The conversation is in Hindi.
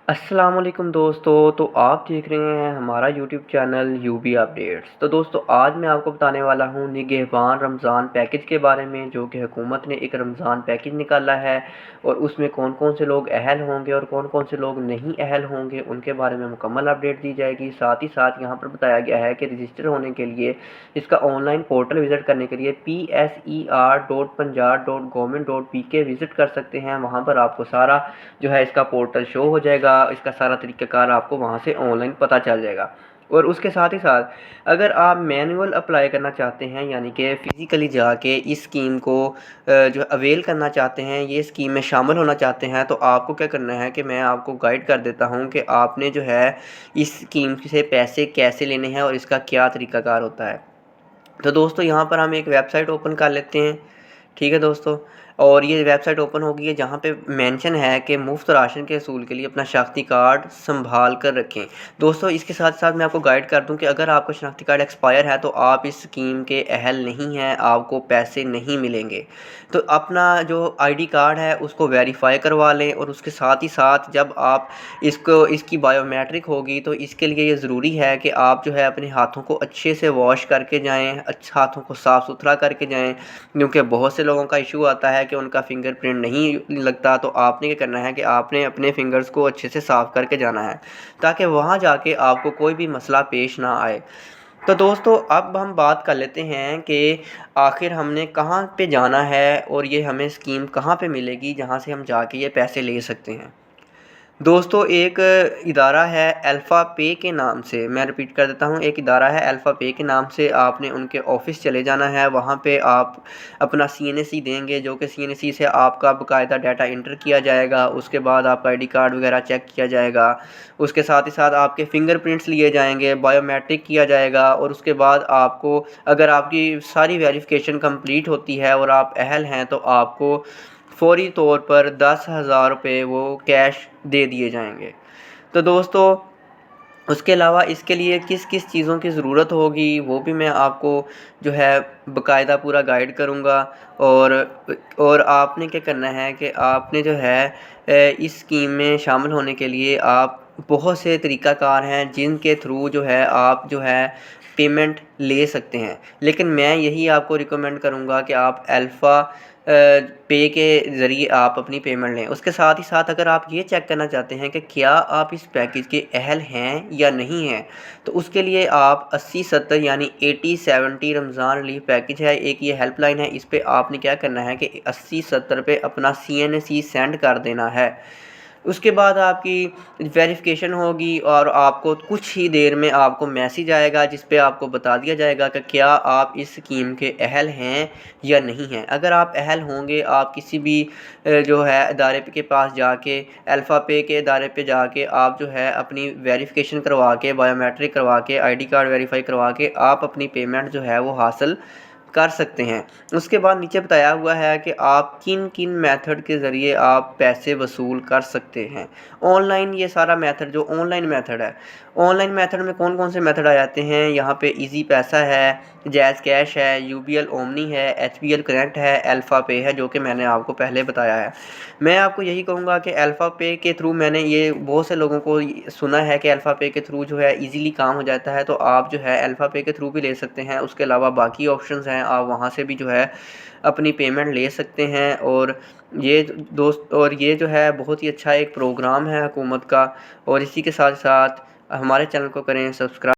अस्सलाम वालेकुम दोस्तों। तो आप देख रहे हैं हमारा यूट्यूब चैनल यूबी अपडेट्स। तो दोस्तों आज मैं आपको बताने वाला हूँ निगहबान रमज़ान पैकेज के बारे में, जो कि हुकूमत ने एक रमज़ान पैकेज निकाला है और उसमें कौन कौन से लोग अहल होंगे और कौन कौन से लोग नहीं अहल होंगे उनके बारे में मुकम्मल अपडेट दी जाएगी। साथ ही साथ यहाँ पर बताया गया है कि रजिस्टर होने के लिए इसका ऑनलाइन पोर्टल विज़िट करने के लिए PSER.punjab.government.pk विज़िट कर सकते हैं। वहाँ पर आपको सारा जो है इसका पोर्टल शो हो जाएगा, इसका सारा तरीक़ाकार आपको वहाँ से ऑनलाइन पता चल जाएगा। और उसके साथ ही साथ अगर आप मैनुअल अप्लाई करना चाहते हैं, यानी कि फ़िज़िकली जाके इस स्कीम को जो अवेल करना चाहते हैं, ये स्कीम में शामिल होना चाहते हैं, तो आपको क्या करना है कि मैं आपको गाइड कर देता हूँ कि आपने जो है इस स्कीम से पैसे कैसे लेने हैं और इसका क्या तरीक़ाकार होता है। तो दोस्तों यहाँ पर हम एक वेबसाइट ओपन कर लेते हैं। ठीक है दोस्तों, और ये वेबसाइट ओपन होगी है जहाँ पे मेंशन है कि मुफ्त राशन के असूल के लिए अपना शनाख्ती कार्ड संभाल कर रखें। दोस्तों इसके साथ साथ मैं आपको गाइड कर दूं कि अगर आपका शनाख्ती कार्ड एक्सपायर है तो आप इस स्कीम के अहल नहीं हैं, आपको पैसे नहीं मिलेंगे। तो अपना जो आईडी कार्ड है उसको वेरीफाई करवा लें, और उसके साथ ही साथ जब आप इसकी बायोमेट्रिक होगी तो इसके लिए ये ज़रूरी है कि आप जो है अपने हाथों को अच्छे से वॉश करके जाएँ, हाथों को साफ़ सुथरा करके जाएँ, क्योंकि बहुत से लोगों का इशू आता है कि उनका फिंगरप्रिंट नहीं लगता। तो आपने क्या करना है कि आपने अपने फिंगर्स को अच्छे से साफ़ करके जाना है, ताकि वहाँ जाके आपको कोई भी मसला पेश ना आए। तो दोस्तों अब हम बात कर लेते हैं कि आखिर हमने कहाँ पे जाना है और ये हमें स्कीम कहाँ पे मिलेगी जहाँ से हम जाके ये पैसे ले सकते हैं। दोस्तों एक इदारा है अल्फ़ा पे के नाम से, मैं रिपीट कर देता हूँ, एक इदारा है अल्फ़ा पे के नाम से। आपने उनके ऑफ़िस चले जाना है, वहाँ पे आप अपना CNSE देंगे, जो कि CNSE से आपका बाकायदा डाटा इंटर किया जाएगा। उसके बाद आपका आईडी कार्ड वगैरह चेक किया जाएगा। उसके साथ ही साथ आपके फिंगरप्रिंट्स लिए जाएंगे, बायोमेट्रिक किया जाएगा, और उसके बाद आपको अगर आपकी सारी वेरिफिकेशन कंप्लीट होती है और आप अहल हैं तो आपको फ़ौरी तौर पर 10,000 रुपये वो कैश दे दिए जाएंगे। तो दोस्तों उसके अलावा इसके लिए किस किस चीज़ों की ज़रूरत होगी वो भी मैं आपको जो है बाकायदा पूरा गाइड करूँगा। और आपने क्या करना है कि आपने जो है इस स्कीम में शामिल होने के लिए आप बहुत से तरीक़ाकार हैं जिनके थ्रू जो है आप जो है पेमेंट ले सकते हैं, लेकिन मैं यही आपको रिकमेंड करूँगा कि आप अल्फ़ा पे के ज़रिए आप अपनी पेमेंट लें। उसके साथ ही साथ अगर आप ये चेक करना चाहते हैं कि क्या आप इस पैकेज के अहल हैं या नहीं हैं, तो उसके लिए आप 80-70 यानी 80-70 रमज़ान रिलीफ पैकेज है, एक ये हेल्पलाइन है। इस पे आपने क्या करना है कि 80-70 पे अपना CNSE सेंड कर देना है। उसके बाद आपकी वेरिफ़िकेशन होगी और आपको कुछ ही देर में आपको मैसेज आएगा जिस पे आपको बता दिया जाएगा कि क्या आप इस स्कीम के अहल हैं या नहीं हैं। अगर आप अहल होंगे, आप किसी भी जो है इदारे के पास जाके, अल्फ़ा पे के इदारे पे जाके आप जो है अपनी वेरिफ़िकेशन करवा के, बायोमेट्रिक करवा के, आईडी कार्ड वेरीफ़ाई करवा के आप अपनी पेमेंट जो है वो हासिल कर सकते हैं। उसके बाद नीचे बताया हुआ है कि आप किन किन मेथड के ज़रिए आप पैसे वसूल कर सकते हैं। ऑनलाइन ये सारा मेथड जो ऑनलाइन मेथड है, ऑनलाइन मेथड में कौन कौन से मेथड आ जाते हैं, यहाँ पे इजी पैसा है, जैज़ कैश है, UBL ओमनी है, HBL कनेक्ट है, अल्फ़ा पे है, जो कि मैंने आपको पहले बताया है। मैं आपको यही कहूँगा कि अल्फ़ा पे के थ्रू, मैंने ये बहुत से लोगों को सुना है कि अल्फ़ा पे के थ्रू जो है ईज़िली काम हो जाता है, तो आप जो है अल्फ़ा पे के थ्रू भी ले सकते हैं। उसके अलावा बाकी ऑप्शंस हैं, आप वहाँ से भी जो है अपनी पेमेंट ले सकते हैं। और ये जो है बहुत ही अच्छा एक प्रोग्राम है हुकूमत का। और इसी के साथ साथ हमारे चैनल को करें सब्सक्राइब।